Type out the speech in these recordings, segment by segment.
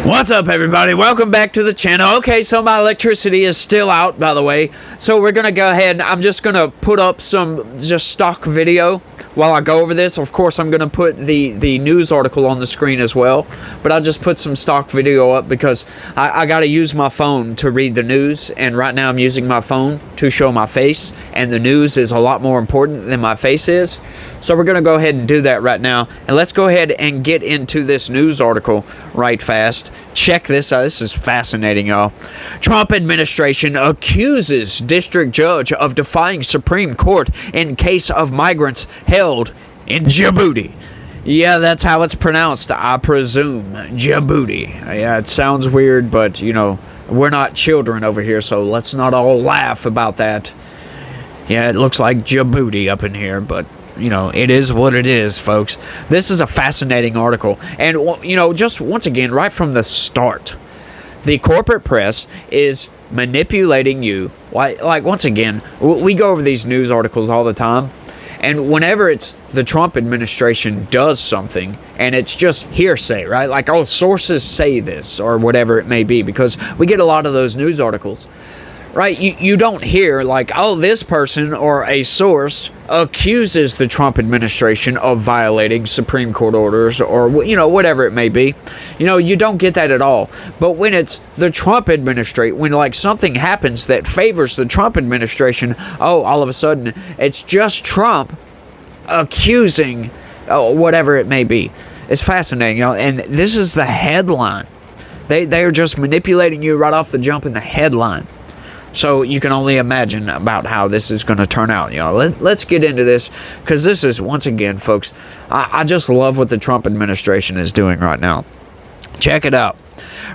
What's up, everybody? Welcome back to the channel. Okay, so my electricity is still out, by the way. So we're going to go ahead and I'm just going to put up some just stock video while I go over this. Of course, I'm going to put the news article on the screen as well. But I'll just put some stock video up because I got to use my phone to read the news. And right now I'm using my phone to show my face. And the news is a lot more important than my face is. So we're going to go ahead and do that right now. And let's go ahead and get into this news article right fast. Check this out. This is fascinating, y'all. Trump administration accuses district judge of defying Supreme Court in case of migrants held in Djibouti. Yeah, that's how it's pronounced, I presume. Djibouti. Yeah, it sounds weird, but, you know, we're not children over here, so let's not all laugh about that. Yeah, it looks like Djibouti up in here, but you know, it is what it is, folks. This is a fascinating article. And, you know, just once again, right from the start, the corporate press is manipulating you. Like, once again, we go over these news articles all the time. And whenever it's the Trump administration does something, and it's just hearsay, right? Like, oh, sources say this, or whatever it may be, because we get a lot of those news articles. Right, you don't hear like, oh, this person or a source accuses the Trump administration of violating Supreme Court orders or, you know, whatever it may be. You know, you don't get that at all. But when it's the Trump administration, when like something happens that favors the Trump administration, oh, all of a sudden it's just Trump accusing whatever it may be. It's fascinating, you know, and this is the headline. They are just manipulating you right off the jump in the headline. So you can only imagine about how this is going to turn out. You know, let's get into this because this is, once again, folks, I just love what the Trump administration is doing right now. Check it out.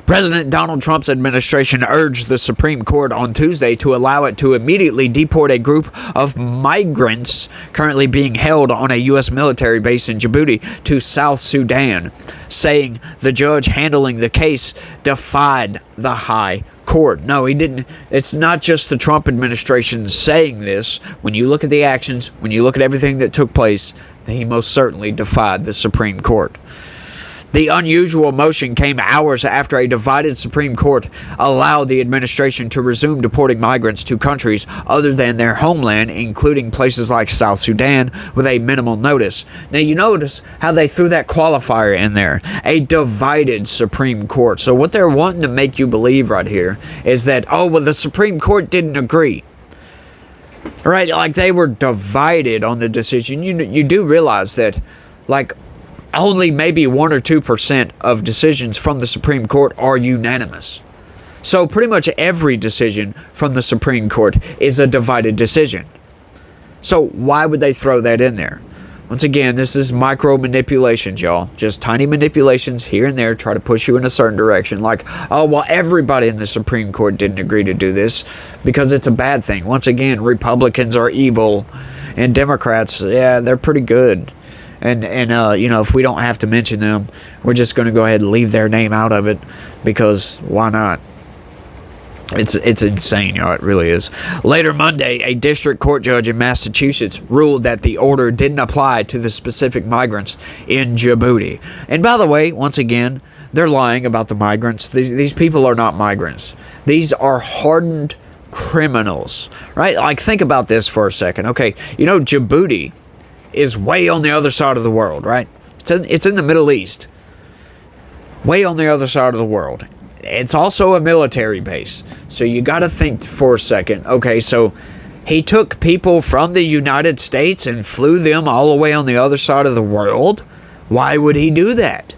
President Donald Trump's administration urged the Supreme Court on Tuesday to allow it to immediately deport a group of migrants currently being held on a U.S. military base in Djibouti to South Sudan, saying the judge handling the case defied the high court. No, he didn't. It's not just the Trump administration saying this. When you look at the actions, when you look at everything that took place, he most certainly defied the Supreme Court. The unusual motion came hours after a divided Supreme Court allowed the administration to resume deporting migrants to countries other than their homeland, including places like South Sudan, with a minimal notice. Now, you notice how they threw that qualifier in there, a divided Supreme Court. So what they're wanting to make you believe right here is that, oh, well, the Supreme Court didn't agree. Right? Like they were divided on the decision. You do realize that, like, only maybe 1 or 2% of decisions from the Supreme Court are unanimous. So pretty much every decision from the Supreme Court is a divided decision. So why would they throw that in there? Once again, this is micro manipulations, y'all. Just tiny manipulations here and there, try to push you in a certain direction. Like, oh, well, everybody in the Supreme Court didn't agree to do this because it's a bad thing. Once again, Republicans are evil and Democrats, yeah, they're pretty good. And you know, if we don't have to mention them, we're just going to go ahead and leave their name out of it because why not? It's insane, y'all. It really is. Later Monday, a district court judge in Massachusetts ruled that the order didn't apply to the specific migrants in Djibouti. And by the way, once again, they're lying about the migrants. These people are not migrants. These are hardened criminals, right? Like, think about this for a second. Okay, you know, Djibouti is way on the other side of the world, right? It's in the Middle East. Way on the other side of the world. It's also a military base. So you got to think for a second. Okay, so he took people from the United States and flew them all the way on the other side of the world? Why would he do that?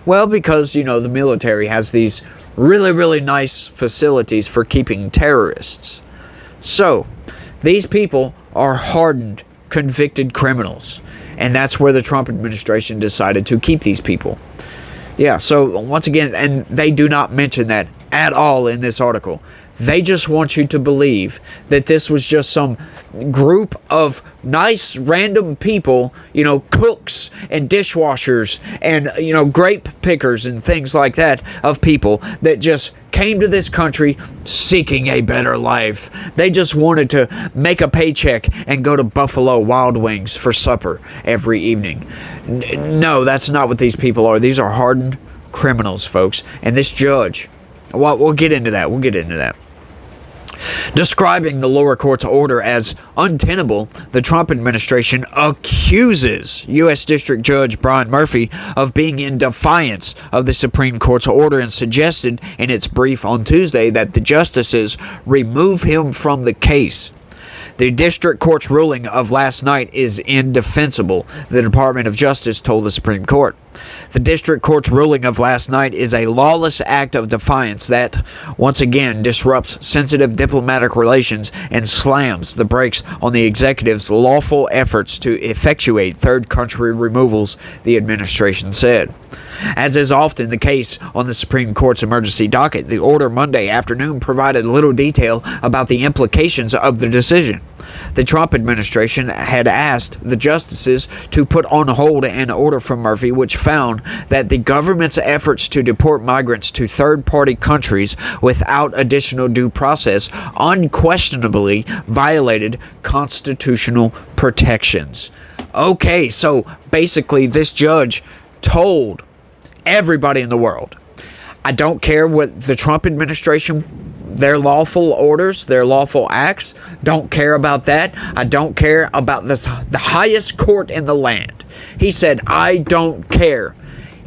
Well, because, you know, the military has these really, really nice facilities for keeping terrorists. So, these people are hardened, convicted criminals, and that's where the Trump administration decided to keep these people. Yeah, so once again, and they do not mention that at all in this article. They just want you to believe that this was just some group of nice random people, you know, cooks and dishwashers and, you know, grape pickers and things like that, of people that just came to this country seeking a better life. They just wanted to make a paycheck and go to Buffalo Wild Wings for supper every evening. No, that's not what these people are. These are hardened criminals, folks. And this judge, well, we'll get into that. Describing the lower court's order as untenable, the Trump administration accuses U.S. District Judge Brian Murphy of being in defiance of the Supreme Court's order and suggested in its brief on Tuesday that the justices remove him from the case. The district court's ruling of last night is indefensible, the Department of Justice told the Supreme Court. The district court's ruling of last night is a lawless act of defiance that, once again, disrupts sensitive diplomatic relations and slams the brakes on the executive's lawful efforts to effectuate third country removals, the administration said. As is often the case on the Supreme Court's emergency docket, the order Monday afternoon provided little detail about the implications of the decision. The Trump administration had asked the justices to put on hold an order from Murphy which found that the government's efforts to deport migrants to third-party countries without additional due process unquestionably violated constitutional protections. Okay, so basically this judge told everybody in the world, I don't care what the Trump administration, their lawful orders, their lawful acts, don't care about that. I don't care about the highest court in the land. He said, I don't care.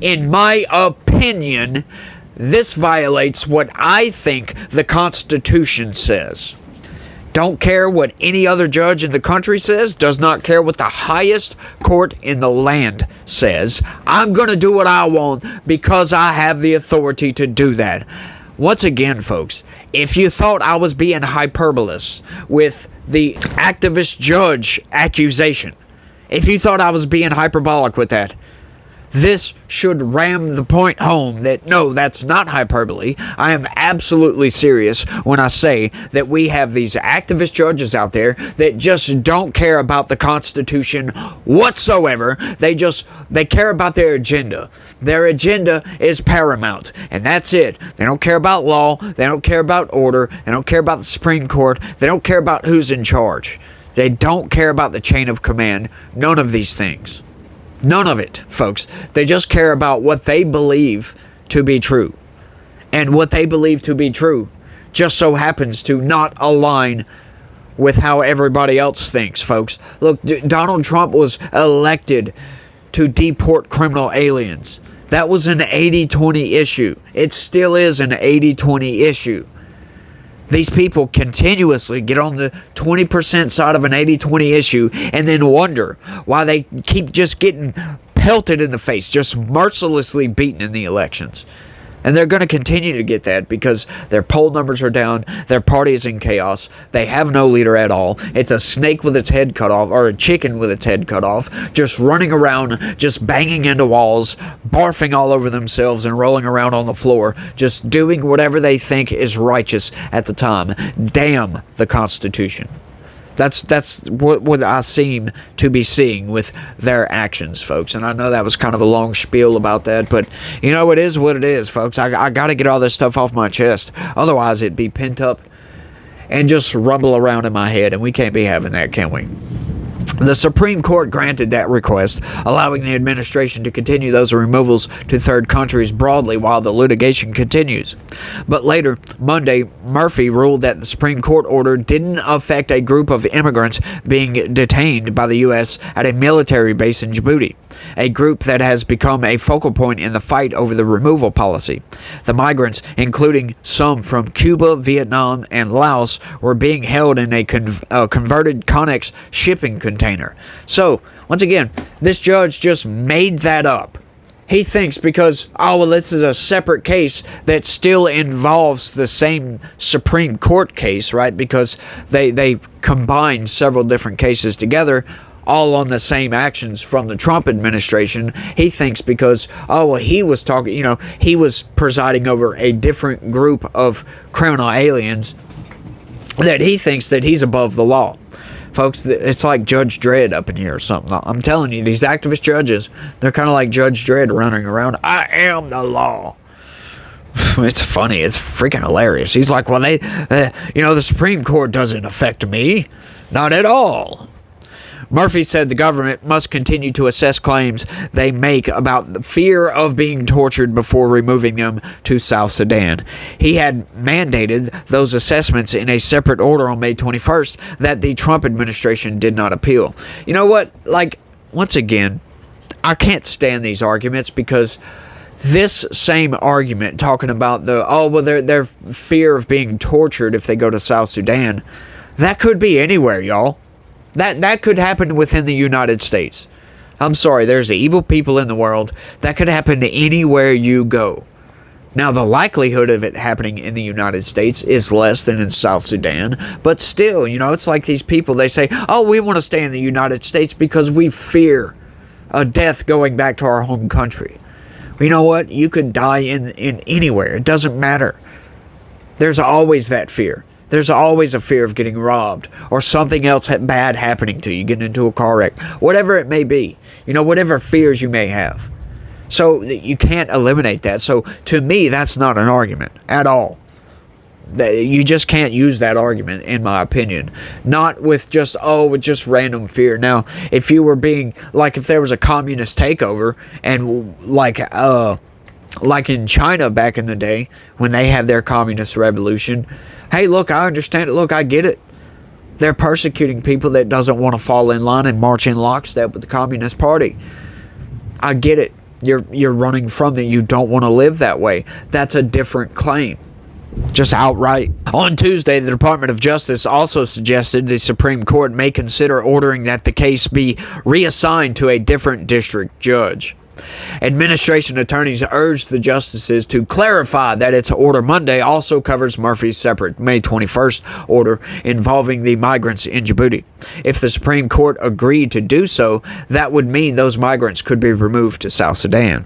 In my opinion, this violates what I think the Constitution says. Don't care what any other judge in the country says, does not care what the highest court in the land says. I'm going to do what I want because I have the authority to do that. Once again, folks, if you thought I was being hyperbolous with the activist judge accusation, if you thought I was being hyperbolic with that, this should ram the point home that no, that's not hyperbole. I am absolutely serious when I say that we have these activist judges out there that just don't care about the Constitution whatsoever. They care about their agenda. Their agenda is paramount, and that's it. They don't care about law. They don't care about order. They don't care about the Supreme Court. They don't care about who's in charge. They don't care about the chain of command. None of these things. None of it, folks. They just care about what they believe to be true. And what they believe to be true just so happens to not align with how everybody else thinks, folks. Look, Donald Trump was elected to deport criminal aliens. That was an 80-20 issue. It still is an 80-20 issue. These people continuously get on the 20% side of an 80-20 issue and then wonder why they keep just getting pelted in the face, just mercilessly beaten in the elections. And they're going to continue to get that because their poll numbers are down, their party is in chaos, they have no leader at all. It's a snake with its head cut off, or a chicken with its head cut off, just running around, just banging into walls, barfing all over themselves and rolling around on the floor, just doing whatever they think is righteous at the time. Damn the Constitution. That's what I seem to be seeing with their actions, folks. And I know that was kind of a long spiel about that, but you know, it is what it is, folks. I got to get all this stuff off my chest. Otherwise, it'd be pent up and just rumble around in my head, and we can't be having that, can we? The Supreme Court granted that request, allowing the administration to continue those removals to third countries broadly while the litigation continues. But later, Monday, Murphy ruled that the Supreme Court order didn't affect a group of immigrants being detained by the U.S. at a military base in Djibouti, a group that has become a focal point in the fight over the removal policy. The migrants, including some from Cuba, Vietnam, and Laos, were being held in a converted Connex shipping container. So, once again, this judge just made that up. He thinks because, oh, well, this is a separate case that still involves the same Supreme Court case, right? Because they combined several different cases together, all on the same actions from the Trump administration. He thinks because, oh, well, he was talking, he was presiding over a different group of criminal aliens, that he thinks that he's above the law. Folks, it's like Judge Dredd up in here or something. I'm telling you, these activist judges, they're kind of like Judge Dredd running around. I am the law. It's funny. It's freaking hilarious. He's like, well, the Supreme Court doesn't affect me. Not at all. Murphy said the government must continue to assess claims they make about the fear of being tortured before removing them to South Sudan. He had mandated those assessments in a separate order on May 21st that the Trump administration did not appeal. You know what? Like, once again, I can't stand these arguments, because this same argument talking about their fear of being tortured if they go to South Sudan, that could be anywhere, y'all. That could happen within the United States. I'm sorry, there's evil people in the world. That could happen to anywhere you go. Now, the likelihood of it happening in the United States is less than in South Sudan. But still, it's like these people, they say, oh, we want to stay in the United States because we fear a death going back to our home country. You know what? You could die in anywhere. It doesn't matter. There's always that fear. There's always a fear of getting robbed or something else bad happening to you, getting into a car wreck, whatever it may be, whatever fears you may have. So you can't eliminate that. So to me, that's not an argument at all. You just can't use that argument, in my opinion. Not with just random fear. Now, if you were being, like, if there was a communist takeover and like in China back in the day when they had their communist revolution, hey, look, I understand it. Look, I get it. They're persecuting people that doesn't want to fall in line and march in lockstep with the Communist Party. I get it. You're running from it. You don't want to live that way. That's a different claim. Just outright. On Tuesday, the Department of Justice also suggested the Supreme Court may consider ordering that the case be reassigned to a different district judge. Administration attorneys urged the justices to clarify that its order Monday also covers Murphy's separate May 21st order involving the migrants in Djibouti. If the Supreme Court agreed to do so, that would mean those migrants could be removed to South Sudan.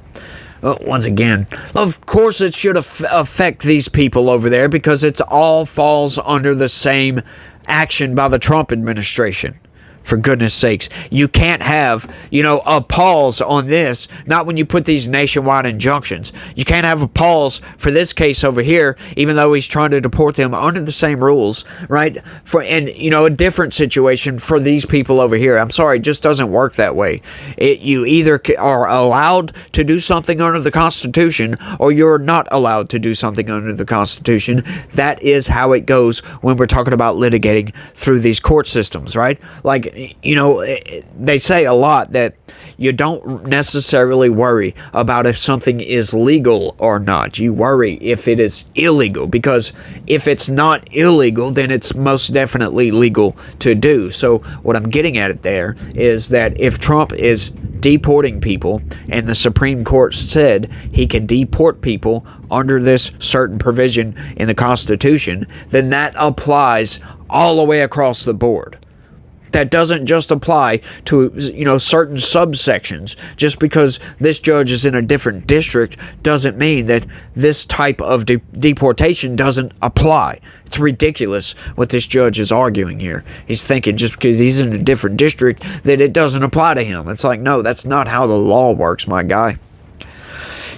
Once again, of course it should affect these people over there, because it all falls under the same action by the Trump administration. For goodness sakes, you can't have, a pause on this, not when you put these nationwide injunctions. You can't have a pause for this case over here, even though he's trying to deport them under the same rules, right? A different situation for these people over here. I'm sorry, it just doesn't work that way. You either are allowed to do something under the Constitution, or you're not allowed to do something under the Constitution. That is how it goes when we're talking about litigating through these court systems, right? Like, they say a lot that you don't necessarily worry about if something is legal or not. You worry if it is illegal, because if it's not illegal, then it's most definitely legal to do. So what I'm getting at it there is that if Trump is deporting people, and the Supreme Court said he can deport people under this certain provision in the Constitution, then that applies all the way across the board. That doesn't just apply to, certain subsections. Just because this judge is in a different district doesn't mean that this type of deportation doesn't apply. It's ridiculous what this judge is arguing here. He's thinking just because he's in a different district that it doesn't apply to him. It's like, no, that's not how the law works, my guy.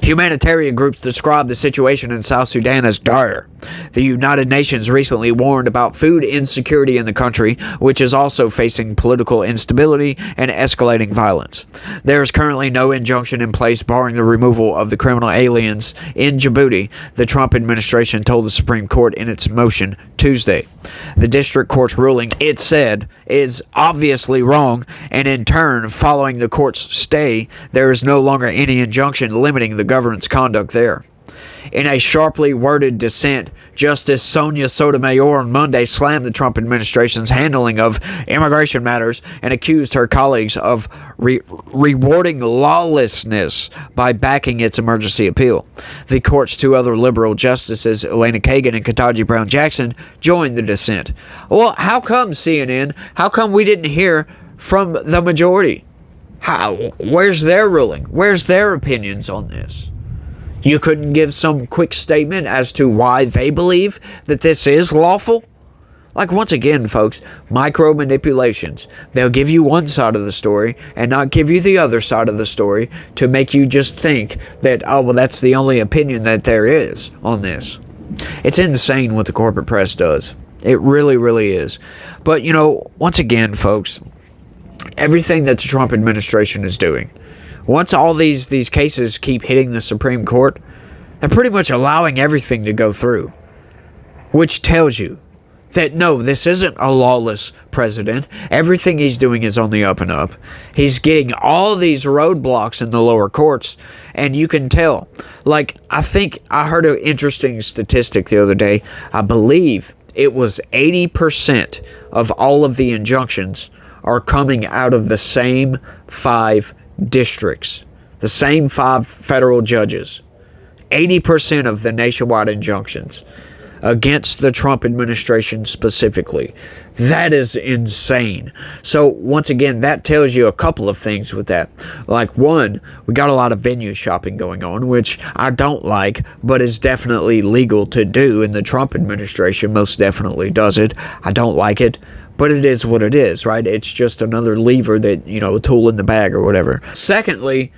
Humanitarian groups describe the situation in South Sudan as dire. The United Nations recently warned about food insecurity in the country, which is also facing political instability and escalating violence. There is currently no injunction in place barring the removal of the criminal aliens in Djibouti, the Trump administration told the Supreme Court in its motion Tuesday. The district court's ruling, it said, is obviously wrong, and in turn, following the court's stay, there is no longer any injunction limiting the government's conduct there. In a sharply worded dissent, Justice Sonia Sotomayor on Monday slammed the Trump administration's handling of immigration matters and accused her colleagues of rewarding lawlessness by backing its emergency appeal. The court's two other liberal justices, Elena Kagan and Ketanji Brown Jackson, joined the dissent. Well, how come, CNN? How come we didn't hear from the majority? Where's their ruling? Where's their opinions on this? You couldn't give some quick statement as to why they believe that this is lawful? Like, once again, folks, micro manipulations. They'll give you one side of the story and not give you the other side of the story to make you just think that, oh, well, that's the only opinion that there is on this. It's insane what the corporate press does. It really, really is. But, once again, folks, everything that the Trump administration is doing. Once all these cases keep hitting the Supreme Court, they're pretty much allowing everything to go through, which tells you that no, this isn't a lawless president. Everything he's doing is on the up and up. He's getting all these roadblocks in the lower courts, and you can tell. Like, I think I heard an interesting statistic the other day. I believe it was 80% of all of the injunctions are coming out of the same 5 districts, the same 5 federal judges. 80% of the nationwide injunctions against the Trump administration specifically. That is insane. So once again, that tells you a couple of things with that. Like, one, we got a lot of venue shopping going on, which I don't like, but is definitely legal to do, and the Trump administration most definitely does it. I don't like it, but it is what it is, right? It's just another lever that, a tool in the bag or whatever. Secondly,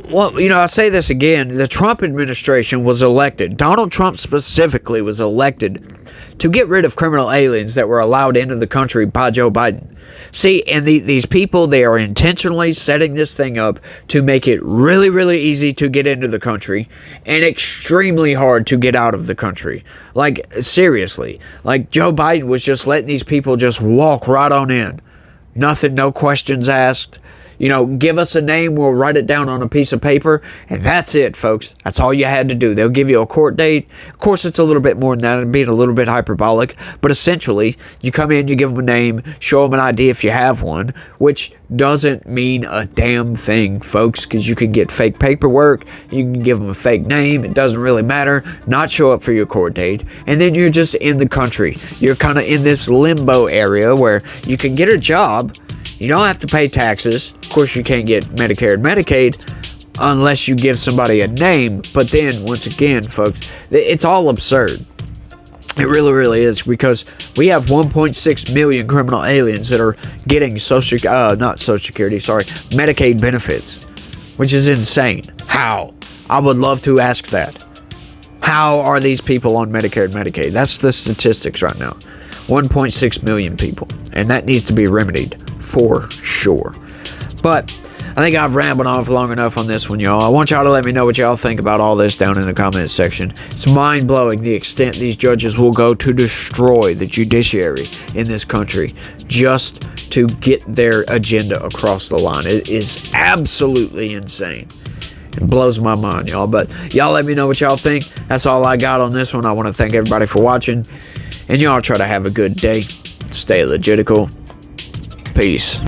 well, I say this again, the Trump administration was elected, Donald Trump specifically was elected to get rid of criminal aliens that were allowed into the country by Joe Biden. See, and these people, they are intentionally setting this thing up to make it really, really easy to get into the country and extremely hard to get out of the country. Like, seriously, like Joe Biden was just letting these people just walk right on in. Nothing, no questions asked. Give us a name, we'll write it down on a piece of paper, and that's it, folks. That's all you had to do. They'll give you a court date. Of course, it's a little bit more than that, and being a little bit hyperbolic, but essentially, you come in, you give them a name, show them an ID if you have one, which doesn't mean a damn thing, folks, because you can get fake paperwork, you can give them a fake name, it doesn't really matter, not show up for your court date, and then you're just in the country. You're kind of in this limbo area where you can get a job. You don't have to pay taxes. Of course, you can't get Medicare and Medicaid unless you give somebody a name. But then, once again, folks, it's all absurd. It really, really is, because we have 1.6 million criminal aliens that are getting Medicaid benefits, which is insane. How? I would love to ask that. How are these people on Medicare and Medicaid? That's the statistics right now. 1.6 million people, and that needs to be remedied for sure. But I think I've rambled off long enough on this one, y'all. I want y'all to let me know what y'all think about all this down in the comments section. It's mind-blowing the extent these judges will go to destroy the judiciary in this country just to get their agenda across the line. It is absolutely insane. It blows my mind, y'all. But y'all let me know what y'all think. That's all I got on this one. I want to thank everybody for watching. And y'all try to have a good day. Stay legitical. Peace.